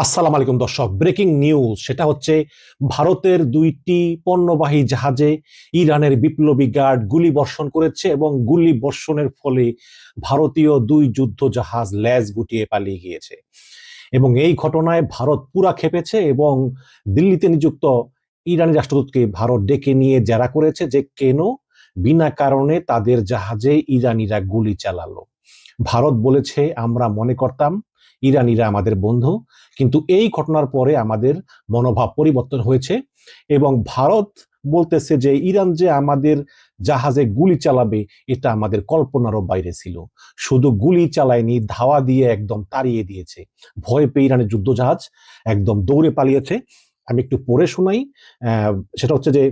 আসসালামু আলাইকুম দর্শক, ব্রেকিং নিউজ। সেটা হচ্ছে ভারতের দুইটি পণ্যবাহী জাহাজে ইরানের বিপ্লবী গার্ড গুলি বর্ষণ করেছে এবং গুলি বর্ষণের ফলে ভারতীয় দুই যুদ্ধ জাহাজ লেজ গুটিয়ে পালিয়ে গিয়েছে। এবং এই ঘটনায় ভারত পুরা খেপেছে এবং দিল্লিতে নিযুক্ত ইরানি রাষ্ট্রদূতকে ভারত ডেকে নিয়ে জেরা করেছে যে কেন বিনা কারণে তাদের জাহাজে ইরানিরা গুলি চালালো। ভারত বলেছে, আমরা মনে করতাম ইরানিরা আমাদের বন্ধু, কিন্তু এই ঘটনার পরে আমাদের মনোভাব পরিবর্তন হয়েছে। এবং ভারত বলতেছে যে ইরান যে আমাদের জাহাজে গুলি চালাবে এটা আমাদের কল্পনারও বাইরে ছিল। শুধু গুলি চালায়নি, ধাওয়া দিয়ে একদম তাড়িয়ে দিয়েছে। ভয় পেয়ে ইরানের যুদ্ধ জাহাজ একদম দৌড়ে পালিয়েছে। আমি একটু পড়ে শোনাই। সেটা হচ্ছে যে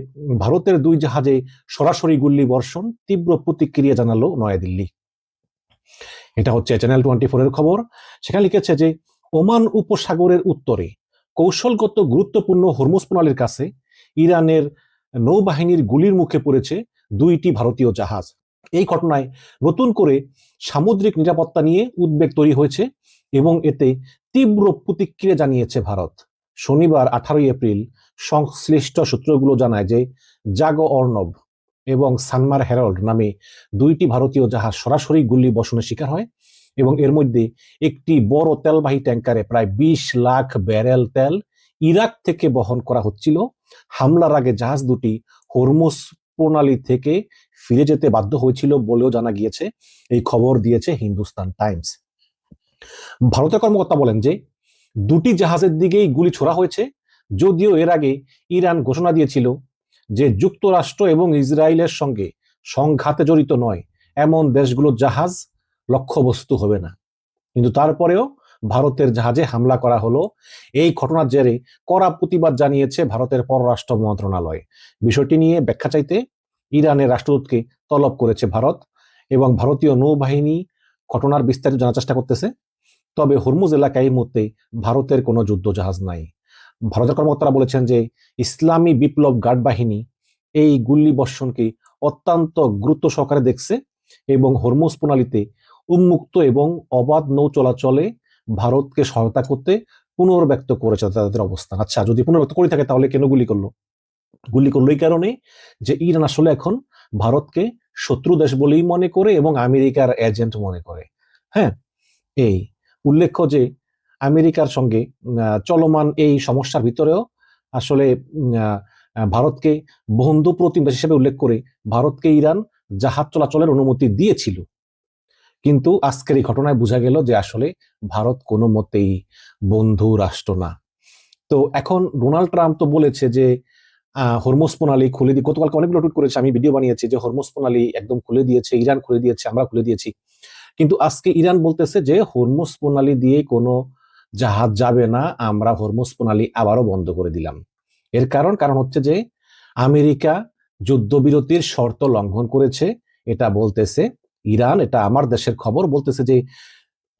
ভারতের দুই জাহাজে সরাসরি গুলি বর্ষণ, তীব্র প্রতিক্রিয়া জানালো নয়াদিল্লি। এটা হচ্ছে চ্যানেল 24 এর খবর। সেখানে লিখেছে যে ওমান উপসাগরের উত্তরে কৌশলগত গুরুত্বপূর্ণ হরমুজ প্রণালীর কাছে ইরানের নৌবাহিনীর গুলির মুখে পড়েছে দুইটি ভারতীয় জাহাজ। এই ঘটনায় নতুন করে সামুদ্রিক নিরাপত্তা নিয়ে উদ্বেগ তৈরি হয়েছে এবং এতে তীব্র প্রতিক্রিয়া জানিয়েছে ভারত। শনিবার 18 এপ্রিল সংশ্লিষ্ট সূত্রগুলো জানায় যে জাগো অর্ণব এবং সানমার হেরাল্ড নামে দুইটি ভারতীয় জাহাজ সরাসরি গুলি বর্ষণের শিকার হয় এবং এর মধ্যে একটি বড় তেলবাহী ট্যাঙ্কারে প্রায় 20 লাখ ব্যারেল তেল ইরাক থেকে বহন করা হচ্ছিল। হামলার আগে জাহাজ দুটি হরমুজ প্রণালী থেকে ফিরে যেতে বাধ্য হয়েছিল বলেও জানা গিয়েছে। এই খবর দিয়েছে হিন্দুস্তান টাইমস। ভারতের কর্মকর্তা বলেন যে দুটি জাহাজের দিকেই গুলি ছোড়া হয়েছে, যদিও এর আগে ইরান ঘোষণা দিয়েছিল যে যুক্তরাষ্ট্র এবং ইসরায়েলের সঙ্গে সংঘাতে জড়িত নয় এমন দেশগুলোর জাহাজ লক্ষ্যবস্তু হবে না। কিন্তু তারপরেও ভারতের জাহাজে হামলা করা হলো। এই ঘটনার জেরে কড়া প্রতিবাদ জানিয়েছে ভারতের পররাষ্ট্র মন্ত্রণালয়। বিষয়টি নিয়ে ব্যাখ্যা চাইতে ইরানের রাষ্ট্রদূতকে তলব করেছে ভারত এবং ভারতীয় নৌবাহিনী ঘটনার বিস্তারিত জানার চেষ্টা করতেছে। তবে হরমুজ এলাকায় এই মুহূর্তে ভারতের কোনো যুদ্ধ জাহাজ নাই। ভারতের কর্মকর্তারা বলেছেন যে ইসলামী বিপ্লব গার্ড বাহিনী এই গুলি বর্ষণকে অত্যন্ত গুরুত্ব সহকারে দেখছে এবং হরমুজ প্রণালীতে উন্মুক্ত এবং অবাধ নৌ চলাচলে ভারতকে সহায়তা করতে পুনর্ব্যক্ত করেছে তাদের অবস্থান। আচ্ছা, যদি পুনর্ব্যক্ত করে থাকে তাহলে কেন গুলি করলো? গুলি করলো এই কারণে যে ইরান আসলে এখন ভারতকে শত্রু দেশ বলেই মনে করে এবং আমেরিকার এজেন্ট মনে করে। হ্যাঁ, এই উল্লেখ্য যে আমেরিকার সঙ্গে চলমান এই সমস্যার ভিতরেও আসলে ভারতকে বন্ধু প্রতিম দেশ হিসেবে উল্লেখ করে ভারতকে ইরান জাহাজ চলাচলের অনুমতি দিয়েছিল। কিন্তু আজকের এই ঘটনায় বোঝা গেল যে আসলে ভারত কোনো মতেই বন্ধু রাষ্ট্র না। তো এখন ডোনাল্ড ট্রাম্প তো বলেছে যে হরমুজ প্রণালী খুলে দিয়ে, গতকালকে অনেকগুলো টুইট করেছে, আমি ভিডিও বানিয়েছি যে হরমুজ প্রণালী একদম খুলে দিয়েছে, ইরান খুলে দিয়েছে, আমরা খুলে দিয়েছি। কিন্তু আজকে ইরান বলতেছে যে হরমুজ প্রণালী দিয়ে কোনো জাহাজ যাবে না, আমরা হরমুজ প্রণালী আবারও বন্ধ করে দিলাম। এর কারণ হচ্ছে যে আমেরিকা যুদ্ধবিরতির শর্ত লঙ্ঘন করেছে, এটা বলতেছে ইরান। এটা আমার দেশের খবর, বলতেছে যে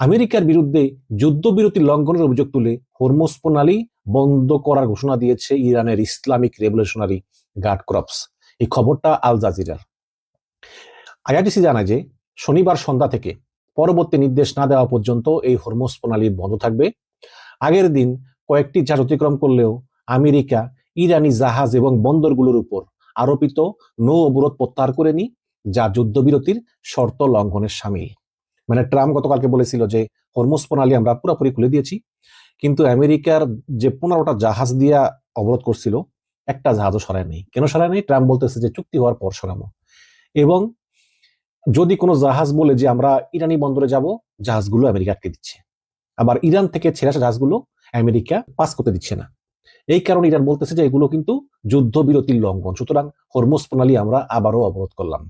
আমেরিকার বিরুদ্ধে যুদ্ধবিরতি লঙ্ঘনের অভিযোগ তুলে হরমুজ প্রণালী বন্ধ করার ঘোষণা দিয়েছে ইরানের ইসলামিক রেভলিউশনারি গার্ড কর্পস। এই খবরটা আল জাজিরার। আইআরটিসি জানায় যে শনিবার সন্ধ্যা থেকে পরবর্তী নির্দেশ না দেওয়া পর্যন্ত এই হরমুজ প্রণালী বন্ধ থাকবে। আগের দিন কয়েকটি জাহাজ অতিক্রম করলেও আমেরিকা ইরানি জাহাজ এবং বন্দরগুলোর উপর আরোপিত নৌ অবরোধ প্রত্যাহার করেনি, যা যুদ্ধবিরতির শর্ত লঙ্ঘনের শামিল। মানে ট্রাম্প গতকালকে বলেছিল যে হরমুজ প্রণালী আমরা পুরোপুরি খুলে দিয়েছি, কিন্তু আমেরিকার যে 15টা জাহাজ দিয়া অবরোধ করছিল একটা জাহাজও সরায় নেই। কেন সরায় নেই? ট্রাম্প বলতেছে যে চুক্তি হওয়ার পর সরাবো। এবং যদি কোনো জাহাজ বলে যে আমরা ইরানি বন্দরে যাব, জাহাজগুলো আমেরিকা আটকে দিচ্ছে। আবার ইরান থেকে ছেড়ে আসা জাহাজগুলো আমেরিকা পাস করতে দিচ্ছে না। এই কারণে ইরান বলতেছে যে এগুলো কিন্তু যুদ্ধবিরতির লঙ্ঘন, সুতরাং হরমুজ প্রণালী আমরা আবারও অবরোধ করলাম।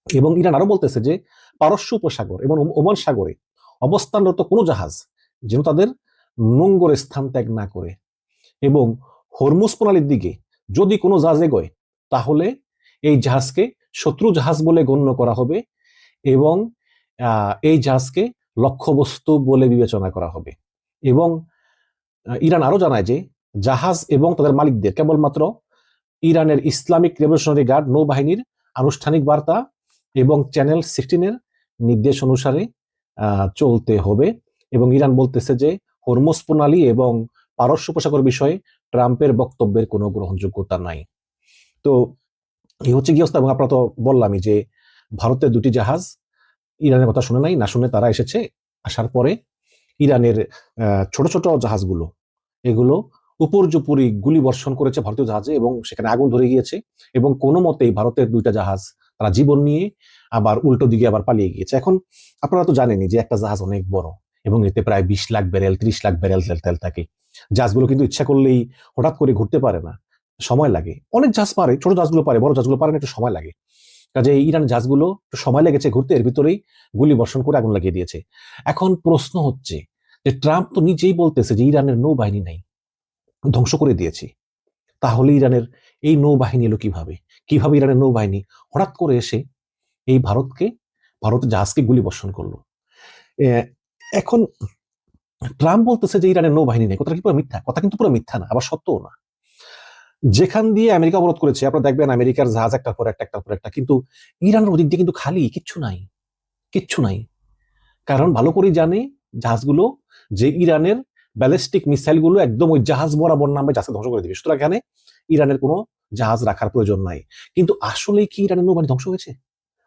এবং ইরান আরো বলতেছে যে পারস্য উপসাগর এবং ওমান সাগরে অবস্থানরত কোনো জাহাজ যেন তাদের নোঙ্গরে স্থান ত্যাগ না করে, এবং হরমুজ প্রণালীর দিকে যদি কোনো জাহাজ এগোয় তাহলে এই জাহাজকে শত্রু জাহাজ বলে গণ্য করা হবে এবং এই জাহাজকে লক্ষ্যবস্তু বলে বিবেচনা করা হবে। এবং ইরান আরো জানায় যে জাহাজ এবং তাদের মালিকদের কেবলমাত্র ইরানের ইসলামিক রেভলিউশনারি গার্ড নৌবাহিনীর আনুষ্ঠানিক বার্তা এবং চ্যানেল 16 নির্দেশ অনুসারে চলতে হবে। এবং ইরান বলতেছে যে হরমুজ প্রণালী এবং পারস্য উপসাগর বিষয়ে ট্রাম্পের বক্তব্যের কোনো গ্রহণযোগ্যতা নাই। তো এই হচ্ছে গিয়ে অবস্থা। এবং আপনারা তো বললামই যে ভারতের দুটি জাহাজ ইরানের কথা শুনে নাই, না শুনে তারা এসেছে। আসার পরে ইরানের ছোট ছোট জাহাজগুলো এগুলো উপর্যুপরি গুলি বর্ষণ করেছে ভারতীয় জাহাজে এবং সেখানে আগুন ধরে গিয়েছে। এবং কোনো মতেই ভারতের দুইটা জাহাজ তারা জীবন নিয়ে আবার উল্টো দিকে আবার পালিয়ে গিয়েছে। এখন আপনারা তো জানেনই যে একটা জাহাজ অনেক বড় এবং এতে প্রায় 20 লাখ ব্যারেল 30 লাখ ব্যারেল তেল থাকে। জাহাজগুলো কিন্তু ইচ্ছা করলেই হঠাৎ করে ঘুরতে পারে না, সময় লাগে। অনেক জাহাজ পারে, ছোট জাহাজগুলো পারে, বড় জাহাজগুলো পারে না, একটু সময় লাগে। কাজে ইরান জাহাজগুলো একটু সময় লেগেছে ঘুরতে, এর ভিতরেই গুলি বর্ষণ করে আগুন লাগিয়ে দিয়েছে। এখন প্রশ্ন হচ্ছে যে ট্রাম্প তো নিজেই বলতেছে যে ইরানের নৌবাহিনী নাই, ধ্বংস করে দিয়েছি। তাহলে ইরানের এই নৌবাহিনী এলো কিভাবে? কিভাবে ইরানের নৌবাহিনী হঠাৎ করে এসে এই ভারতের জাহাজকে গুলি বর্ষণ করলো? এখন ট্রাম্প বলতেছে যে ইরানের নৌবাহিনী নেই, কথাটা কি পুরো মিথ্যা? কথা কিন্তু পুরো মিথ্যা না, আবার সত্যও না। যেখান দিয়ে আমেরিকা অবরোধ করেছে, আপনারা দেখবেন আমেরিকার জাহাজ একটার পর একটা, কিন্তু ইরানের ওদিক দিয়ে কিন্তু খালি, কিচ্ছু নাই, কিচ্ছু নাই। কারণ ভালো করেই জানে জাহাজগুলো যে ইরানের ব্যালিস্টিক মিসাইল গুলো একদম ওই জাহাজ বরাবর নামবে, জাহাজকে ধ্বংস করে দিবে। সুতরাং এখানে ইরানের কোনো জাহাজ রাখার প্রয়োজন নাই। কিন্তু আসলে কি ইরানের নৌবাহিনী ধ্বংস হয়েছে?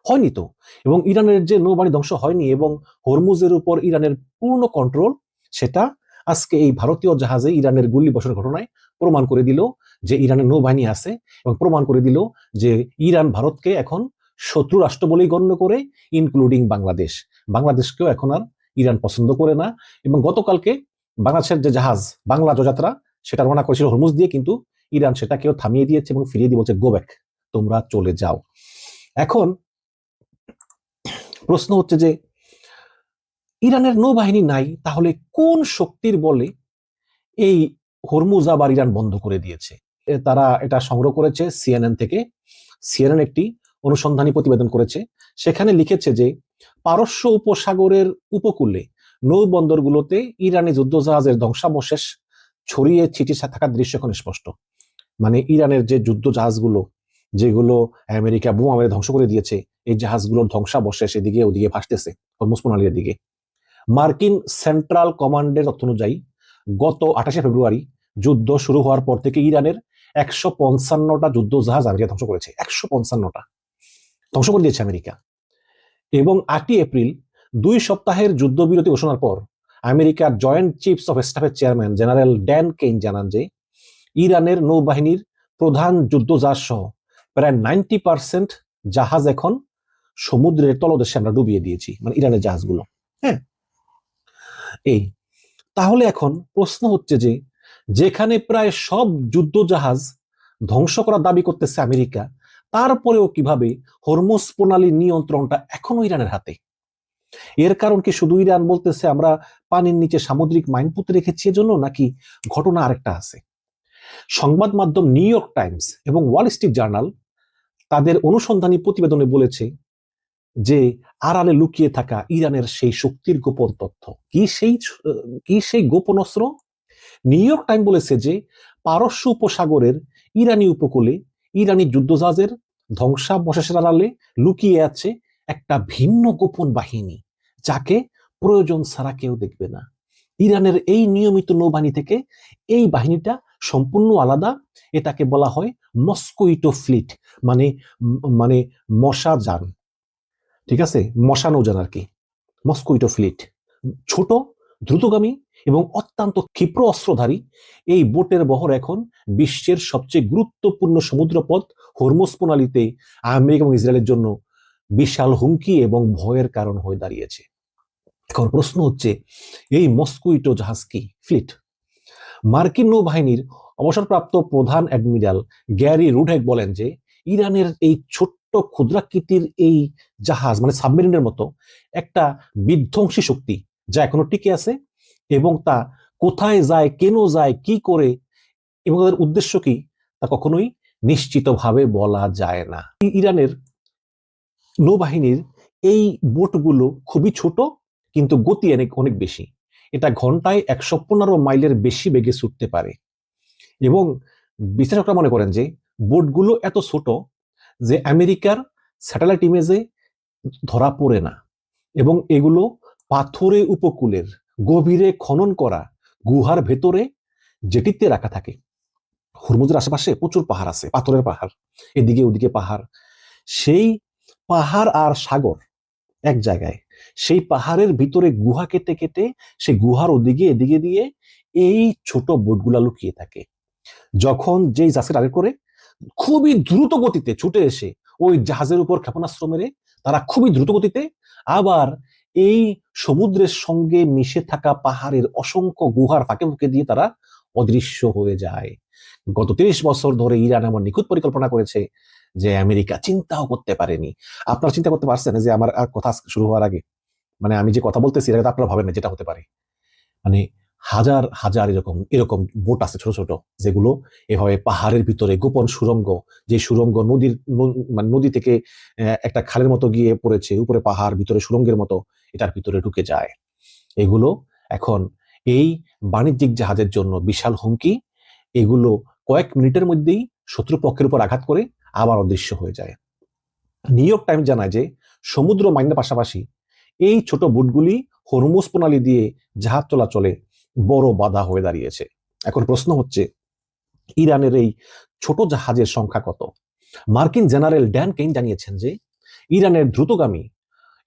হয়নি তো। এবং ইরানের যে নৌবাহিনী ধ্বংস হয়নি এবং হরমুজের উপর ইরানের পূর্ণ কন্ট্রোল, সেটা আজকে এই ভারতীয় জাহাজে ইরানের গুলি বর্ষণের ঘটনায় প্রমাণ করে দিল যে ইরানের নৌবাহিনী আছে, এবং প্রমাণ করে দিল যে ইরান ভারতকে এখন শত্রু রাষ্ট্র বলেই গণ্য করে, ইনক্লুডিং বাংলাদেশ। বাংলাদেশকেও এখন আর ইরান পছন্দ করে না। এবং গতকালকে বাংলাদেশের যে জাহাজ বাংলা জয়যাত্রা, সেটা রওনা করেছিল হরমুজ দিয়ে, কিন্তু ইরান সেটাকেও থামিয়ে দিয়েছে এবং ফিরিয়ে দিয়ে বলছে গো ব্যাক, তোমরা চলে যাও। এখন প্রশ্ন হচ্ছে যে ইরানের নৌবাহিনী নাই, তাহলে কোন শক্তির বলে এই হরমুজ আবার ইরান বন্ধ করে দিয়েছে? তারা এটা সংগ্রহ করেছে সিএনএন থেকে। সিএনএন একটি অনুসন্ধানী প্রতিবেদন করেছে, সেখানে লিখেছে যে পারস্য উপসাগরের উপকূলে নৌবন্দরগুলোতে ইরানি যুদ্ধজাহাজের ধ্বংসাবশেষ ছড়িয়ে ছিটিয়ে থাকার দৃশ্য এখন স্পষ্ট। মানে ইরানের যে যুদ্ধ জাহাজগুলো, যেগুলো আমেরিকা বোমা মেরে ধ্বংস করে দিয়েছে, এই জাহাজগুলোর ধ্বংসাবশেষ এদিকে ওদিকে ভাসতেছে হরমুজ প্রণালীর দিকে। মার্কিন সেন্ট্রাল কমান্ডের তথ্য অনুযায়ী গত 28শে ফেব্রুয়ারি যুদ্ধ শুরু হওয়ার পর থেকে ইরানের 155টা যুদ্ধ জাহাজ আমেরিকা ধ্বংস করেছে। 155টা ধ্বংস করে দিয়েছে আমেরিকা। এবং 8ই এপ্রিল 2 সপ্তাহের যুদ্ধবিরতি ঘোষণার পর আমেরিকার জয়েন্ট চিফস অফ স্টাফের চেয়ারম্যান জেনারেল ড্যান কেইন জানান যে ইরানের নৌবাহিনীর প্রধান যুদ্ধ জাহাজ সহ প্রায় 90% জাহাজ এখন সমুদ্রের তলদেশে আমরা ডুবিয়ে দিয়েছি, মানে ইরানের জাহাজগুলো। হ্যাঁ, এই তাহলে এখন প্রশ্ন হচ্ছে যে যেখানে প্রায় সব যুদ্ধ জাহাজ ধ্বংস করার দাবি করতেছে আমেরিকা, তারপরেও কিভাবে হরমুজ প্রণালীর নিয়ন্ত্রণটা এখনো ইরানের হাতে? এর কারণ কি শুধু ইরান বলতেছে আমরা পানির নিচে সামুদ্রিক মাইন পুঁতে রেখেছি এজন্য, নাকি ঘটনা আরেকটা আছে? সংবাদ মাধ্যম নিউ ইয়র্ক টাইমস এবং ওয়াল স্ট্রিট জার্নাল তাদের অনুসন্ধানী প্রতিবেদনে বলেছে যে আড়ালে লুকিয়ে থাকা ইরানের সেই শক্তির গোপন তথ্য কি সেই গোপন অস্ত্র? নিউ ইয়র্ক টাইম বলেছে যে পারস্য উপসাগরের ইরানি উপকূলে ইরানি যুদ্ধজাহাজের ধ্বংসাবশেষের আড়ালে লুকিয়ে আছে একটা ভিন্ন গোপন বাহিনী, যাকে প্রয়োজন ছাড়া কেউ দেখবে না। ইরানের এই নিয়মিত নৌবাহিনী থেকে এই বাহিনীটা সম্পূর্ণ আলাদা। এটাকে বলা হয় মস্কোইটো ফ্লিট, মানে মানে মশা যান, ঠিক আছে, মশা নৌযান আর কি, মস্কোইটো ফ্লিট। ছোট, দ্রুতগামী এবং অত্যন্ত ক্ষিপ্র অস্ত্রধারী এই বোটের বহর এখন বিশ্বের সবচেয়ে গুরুত্বপূর্ণ সমুদ্রপথ হরমুজ প্রণালীতে আমেরিকা এবং ইসরায়েলের জন্য বিশাল হুমকি এবং ভয়ের কারণ হয়ে দাঁড়িয়েছে। এখন প্রশ্ন হচ্ছে এই মস্কোইটো জাহাজ কি ফ্লিট? মার্কিন নৌবাহিনীর অবসরপ্রাপ্ত প্রধান অ্যাডমিরাল গ্যারি রুডহেক বলেন যে ইরানের এই ছোট্ট ক্ষুদ্রাকৃতির এই জাহাজ, মানে সাবমেরিনের মতো একটা বিধ্বংসী শক্তি, যা এখনো টিকে আছে, এবং তা কোথায় যায়, কেন যায়, কি করে এবং তাদের উদ্দেশ্য কি, তা কখনোই নিশ্চিতভাবে বলা যায় না। ইরানের নৌবাহিনীর এই বোটগুলো খুবই ছোট, কিন্তু গতি অনেক বেশি। এটা ঘন্টায় 115 মাইলের বেশি বেগে ছুটতে পারে। এবং বিশ্লেষকরা মনে করেন যে বোটগুলো এত ছোট যে আমেরিকার স্যাটেলাইট ইমেজে ধরা পড়ে না, এবং এগুলো পাথুরে উপকূলের গভীরে খনন করা গুহার ভেতরে জেটিতে রাখা থাকে। হরমুজের আশেপাশে প্রচুর পাহাড় আছে, পাথরের পাহাড়, এদিকে ওদিকে পাহাড়। সেই পাহাড় আর সাগর এক জায়গায়, সেই পাহাড়ের ভিতরে গুহা কেটে কেটে সেই গুহার ওদিকে এদিকে দিয়ে এই ছোট বোটগুলা লুকিয়ে থাকে। যখন যেই জাহাজের আগে করে খুবই দ্রুত গতিতে ছুটে এসে ওই জাহাজের উপর ক্ষেপণাস্ত্র মেরে তারা খুবই দ্রুত গতিতে আবার এই সমুদ্রের সঙ্গে মিশে থাকা পাহাড়ের অসংখ্য গুহার ফাঁকে ফুঁকে দিয়ে তারা অদৃশ্য হয়ে যায়। গত 30 বছর ধরে ইরান এমন নিখুঁত পরিকল্পনা করেছে যে আমেরিকা চিন্তাও করতে পারেনি। আপনারা চিন্তা করতে পারছেন যে আমার কথা শুরু হওয়ার আগে, মানে আমি যে কথা বলতেছি এটা আপনারা ভাবেন না যেটা হতে পারে। মানে হাজার হাজার এরকম এরকম বোট আছে ছোট ছোট, যেগুলো এভাবে পাহাড়ের ভিতরে গোপন সুড়ঙ্গ, যে সুড়ঙ্গ নদীর মানে নদী থেকে একটা খালের মতো গিয়ে পড়েছে, উপরে পাহাড়, ভিতরে সুড়ঙ্গের মতো, এটার ভিতরে ঢুকে যায়। এগুলো এখন এই বাণিজ্যিক জাহাজের জন্য বিশাল হুমকি। এগুলো কয়েক মিনিটের মধ্যেই শত্রুপক্ষের উপর আঘাত করে আবার অদৃশ্য হয়ে যায়। নিউ ইয়র্ক টাইমস জানায় যে সমুদ্র মাইনের পাশাপাশি এই ছোট বুটগুলি হরমুজ প্রণালী দিয়ে জাহাজ চলাচলে বড় বাধা হয়ে দাঁড়িয়েছে। এখন প্রশ্ন হচ্ছে, ইরানের এই ছোট জাহাজের সংখ্যা কত? মার্কিন জেনারেল ড্যান কেইন জানিয়েছেন যে ইরানের দ্রুতগামী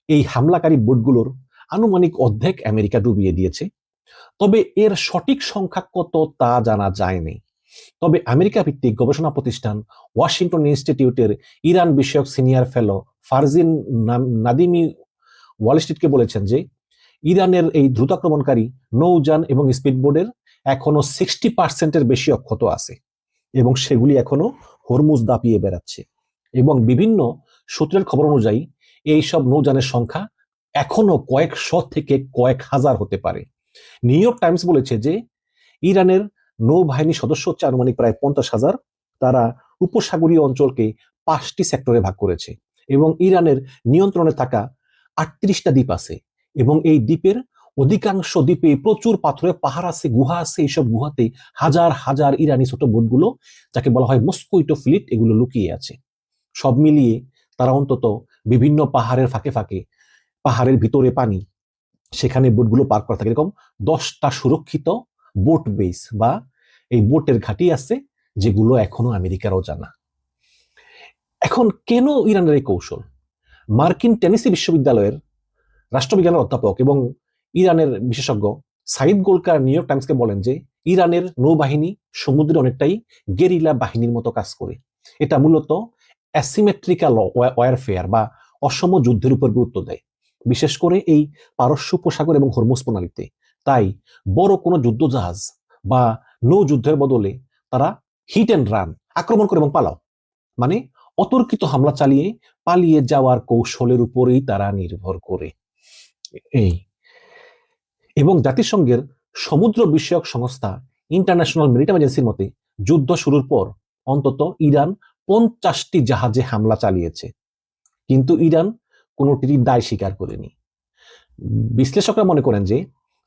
এই হামলাকারী বোটগুলোর আনুমানিক অর্ধেক আমেরিকা ডুবিয়ে দিয়েছে। তবে এর সঠিক সংখ্যা কত তা জানা যায়নি। তবে আমেরিকা ভিত্তিক গবেষণা প্রতিষ্ঠান ওয়াশিংটন ইনস্টিটিউটের ইরান বিষয়ক সিনিয়র ফেলো ফারজিন নাদিমি ওয়াল স্ট্রিটকে বলেছেন যে ইরানের এই দ্রুত আক্রমণকারী নৌযান এবং স্পিডবোটের এখনো 60% বেশি অক্ষত আছে এবং সেগুলি এখনো হরমুজ দাপিয়ে বেড়াচ্ছে। এবং বিভিন্ন সূত্রের খবর অনুযায়ী এই সব নৌযানের সংখ্যা এখনো কয়েকশো থেকে কয়েক হাজার হতে পারে। নিউ ইয়র্ক টাইমস বলেছে যে ইরানের নৌবাহিনী সদস্য হচ্ছে আনুমানিক প্রায় 50,000। তারা উপসাগরীয় অঞ্চলকে 5টি সেক্টরে ভাগ করেছে এবং ইরানের নিয়ন্ত্রণে থাকা 38টা দ্বীপ আছে এবং এই দ্বীপের অধিকাংশ দ্বীপে প্রচুর পাথরের পাহাড় আছে, গুহা আছে। এইসব গুহাতে হাজার হাজার ইরানি ছোট বোটগুলো, যাকে বলা হয় মস্কুইটো ফ্লিট, এগুলো লুকিয়ে আছে। সব মিলিয়ে তারা অন্তত বিভিন্ন পাহাড়ের ফাঁকে ফাঁকে, পাহাড়ের ভিতরে পানি, সেখানে বোটগুলো পার্ক করা থাকে। এরকম 10টা সুরক্ষিত বোট বেস বা এই বোটের ঘাঁটি আছে, যেগুলো এখনো আমেরিকারও জানা। এখন কেন ইরানের এই কৌশল? মার্কিন টেনেসি বিশ্ববিদ্যালয়ের রাষ্ট্রবিজ্ঞানের অধ্যাপক এবং ইরানের বিশেষজ্ঞ সাইদ গোলকার নিউ ইয়র্ক টাইমসকে বলেন যে ইরানের নৌবাহিনী সমুদ্রে অনেকটাই গেরিলা বাহিনীর মতো কাজ করে। এটা মূলত অ্যাসিমেট্রিক্যাল ওয়ারফেয়ার বা অসম যুদ্ধের উপর গুরুত্ব দেয়, বিশেষ করে এই পারস্য উপসাগর এবং হরমুজ প্রণালীতে। তাই বড় কোনো যুদ্ধজাহাজ বা নৌ যুদ্ধের বদলে তারা হিট অ্যান্ড রান, আক্রমণ করে এবং পালাও, মানে অতর্কিত হামলা চালিয়ে পালিয়ে যাওয়ার কৌশলের উপরেই তারা নির্ভর করে। এই এবং জাতিসংঘের সমুদ্র বিষয়ক সংস্থা ইন্টারন্যাশনাল মেরিটাইম এজেন্সির মতে যুদ্ধ শুরুর পর অন্তত ইরান 50টি জাহাজে হামলা চালিয়েছে, কিন্তু ইরান কোনোটিরই দায় স্বীকার করেনি। বিশ্লেষকরা মনে করেন যে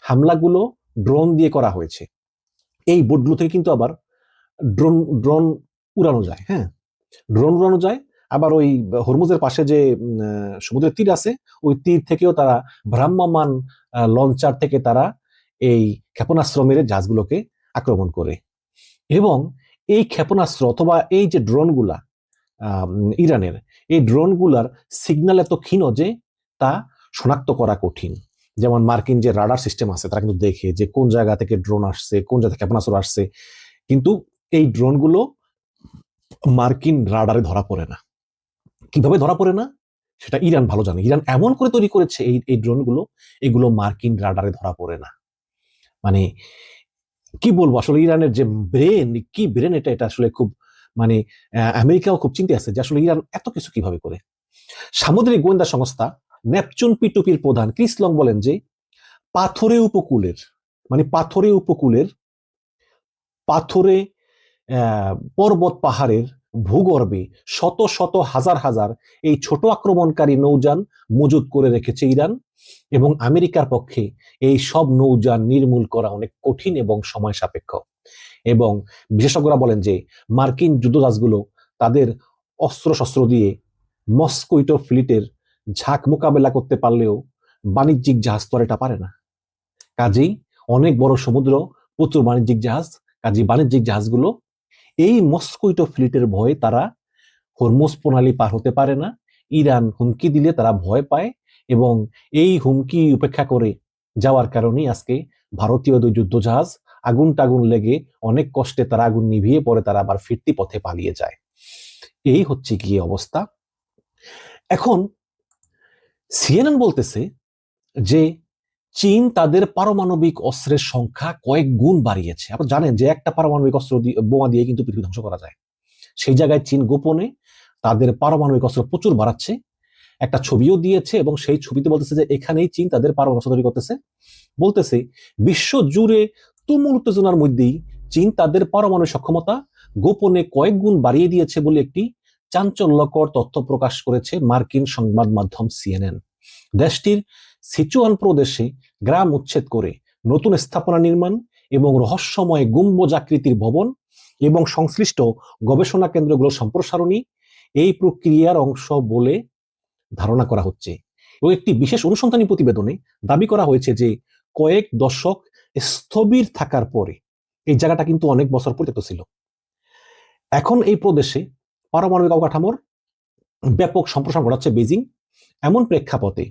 হামলাগুলো ড্রোন দিয়ে করা হয়েছে। এই বোটগুলো থেকে কিন্তু আবার ড্রোন উড়ানো যায়। হ্যাঁ, ড্রোন উড়ানো যায়। আবার ওই হরমুজের পাশে যে সমুদ্রের তীর আছে, ওই তীর থেকেও তারা ভ্রাম্যমান লঞ্চার থেকে তারা এই ক্ষেপণাস্ত্র মেরে জাহাজগুলোকে আক্রমণ করে। এবং এই ক্ষেপণাস্ত্র অথবা এই যে ড্রোনগুলা ইরানের, এই ড্রোনগুলার সিগন্যাল এত ক্ষীণ যে তা শনাক্ত করা কঠিন। যেমন মার্কিন যে রাডার সিস্টেম আছে, তারা কিন্তু দেখে যে কোন জায়গা থেকে ড্রোন আসছে, কোন জায়গা থেকে ক্ষেপণাস্ত্র আসছে, কিন্তু এই ড্রোনগুলো মার্কিন রাডারে ধরা পড়ে না। কিভাবে ধরা পড়ে না সেটা ইরান ভালো জানে। ইরান এমন করে তৈরি করেছে এই ড্রোনগুলো, এগুলো মার্কিন রাডারে ধরা পড়ে না। মানে কি বলবো, আসলে ইরানের যে ব্রেন, কি ব্রেন এটা আসলে খুব, মানে আমেরিকাও খুব চিন্তা আছে যে আসলে ইরান এত কিছু কিভাবে করে। সামুদ্রিক গোয়েন্দা সংস্থা নেপচুন পিটুপির প্রধান ক্রিস লং বলেন যে পাথরে উপকূলের পাথরে পর্বত পাহাড়ের ভূগর্ভে শত শত হাজার হাজার এই ছোট আক্রমণকারী নৌযান মজুত করে রেখেছে ইরান, এবং আমেরিকার পক্ষে এই সব নৌযান নির্মূল করা অনেক কঠিন এবং সময় সাপেক্ষ। এবং বিশেষজ্ঞরা বলেন যে মার্কিন যুদ্ধজাহাজগুলো তাদের অস্ত্রশস্ত্র দিয়ে মস্কুইটো ফ্লিটের ঝাঁক মোকাবেলা করতে পারলেও বাণিজ্যিক জাহাজ তো এটা পারে না। কাজেই অনেক বড় সমুদ্র প্রচুর বাণিজ্যিক জাহাজ, কাজে বাণিজ্যিক জাহাজগুলো এই মস্কুইটো ফ্লিটের ভয়ে তারা হরমুজ প্রণালী পার হতে পারে না। ইরান হুমকি দিলে তারা ভয় পায় এবং এই হুমকি উপেক্ষা করে যাওয়ার কারণেই আজকে ভারতীয় দুই যুদ্ধজাহাজ আগুন টাগুন লেগে অনেক কষ্টে তারা আগুন নিভিয়ে পরে তারা আবার ফিরতি পথে পালিয়ে যায়। এই হচ্ছে কি অবস্থা। এখন সিএনএন বলতেছে যে চীন তাদের পারমাণবিক অস্ত্রের সংখ্যা কয়েক গুণ বাড়িয়েছে। আপনি জানেন যে একটা পারমাণবিক অস্ত্র বোমা দিয়ে কিন্তু পৃথিবী ধ্বংস করা যায়। সেই জায়গায় চীন গোপনে তাদের পারমাণবিক অস্ত্র প্রচুর বাড়াচ্ছে, একটা ছবিও দিয়েছে এবং সেই ছবিতে বলতেছে যে এখানেই চীন তাদের পারমাণবিক অস্ত্র তৈরি করতেছে। বলতেছে বিশ্ব জুড়ে তুমুল উত্তেজনার মধ্যেই চীন তাদের পারমাণবিক সক্ষমতা গোপনে কয়েক গুণ বাড়িয়ে দিয়েছে বলে একটি চাঞ্চল্যকর তথ্য প্রকাশ করেছে মার্কিন সংবাদ মাধ্যম সিএনএন। দেশটির সিচুয়ান প্রদেশে গ্রাম উচ্ছেদ করে নতুন স্থাপনা নির্মাণ এবং রহস্যময় গম্বুজাকৃতির ভবন এবং সংশ্লিষ্ট গবেষণা কেন্দ্রগুলোর সম্প্রসারণই এই প্রক্রিয়ার অংশ বলে ধারণা করা হচ্ছে। ও একটি বিশেষ অনুসন্ধানী প্রতিবেদনে দাবি করা হয়েছে যে কয়েক দশক স্থবির থাকার পরে এই জায়গাটা কিন্তু অনেক বছর পরিত্যক্ত ছিল। এখন এই প্রদেশে পারমাণবিক অবকাঠামোর ব্যাপক সম্প্রসারণ ঘটাচ্ছে বেজিং। এমন প্রেক্ষাপটে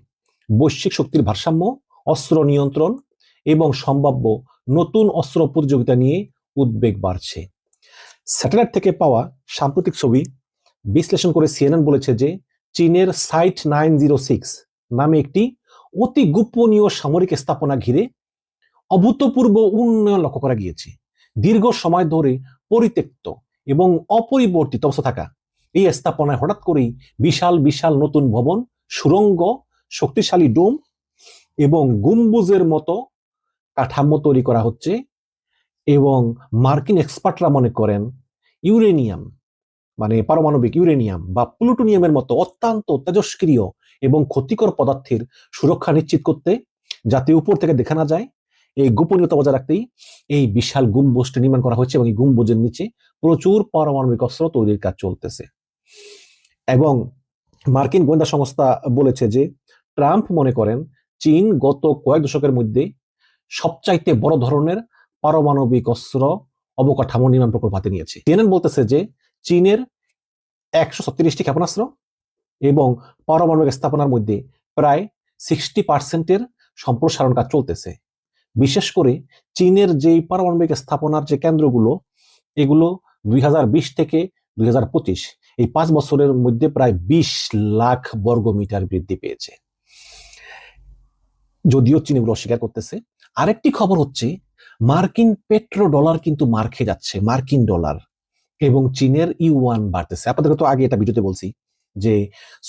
বৈশ্বিক শক্তির ভারসাম্য, অস্ত্র নিয়ন্ত্রণ এবং সম্ভাব্য নতুন অস্ত্র প্রতিযোগিতা নিয়ে উদ্বেগ বাড়ছে। স্যাটেলাইট থেকে পাওয়া সাম্প্রতিক ছবি বিশ্লেষণ করে সিএনএন বলেছে যে চীনের সাইট 906 নামে একটি অতি গোপনীয় সামরিক স্থাপনা ঘিরে অভূতপূর্ব উন্নয়ন লক্ষ্য করা গিয়েছে। দীর্ঘ সময় ধরে পরিত্যক্ত এবং অপরিবর্তিত অবস্থা থাকা এই স্থাপনায় হঠাৎ করেই বিশাল বিশাল নতুন ভবন, সুড়ঙ্গ, শক্তিশালী ডোম এবং গম্বুজের মতো কাঠামো তৈরি করা হচ্ছে। এবং মার্কিন এক্সপার্টরা মনে করেন ইউরেনিয়াম মানে পারমাণবিক ইউরেনিয়াম বা প্লুটোনিয়ামের মতো অত্যন্ত তেজস্ক্রিয় এবং ক্ষতিকর পদার্থের সুরক্ষা নিশ্চিত করতে, যাতে উপর থেকে দেখা না যায়, এই গোপনীয়তা বজায় রাখতেই এই বিশাল গম্বুজটি নির্মাণ করা হয়েছে এবং এই গম্বুজের নিচে প্রচুর পারমাণবিক অস্ত্র তৈরির কাজ চলতেছে। এবং মার্কিন গোয়েন্দা সংস্থা বলেছে যে ট্রাম্প মনে করেন চীন গত কয়েক দশকের মধ্যে সবচাইতে বড় ধরনের পারমাণবিক অস্ত্র অবকাঠামো নির্মাণ প্রকল্প হাতে নিয়েছে। সিএনএন বলতেছে যে চীনের 136টি ক্ষেপণাস্ত্র এবং পারমাণবিক স্থাপনার মধ্যে প্রায় 60% সম্প্রসারণ কাজ চলতেছে। বিশেষ করে চীনের যে পারমাণবিক স্থাপনার যে কেন্দ্রগুলো, এগুলো 2020 থেকে 2025 এই 5 বছরের মধ্যে প্রায় 20 লাখ বর্গমিটার বৃদ্ধি পেয়েছে, যদিও চীন এগুলো অস্বীকার করতেছে। আরেকটি খবর হচ্ছে মার্কিন পেট্রো ডলার কিন্তু মার খেয়ে যাচ্ছে, মার্কিন ডলার, এবং চীনের ইউয়ান বাড়তেছে। আপনাদেরকে তো আগে এটা ভিডিওতে বলছি যে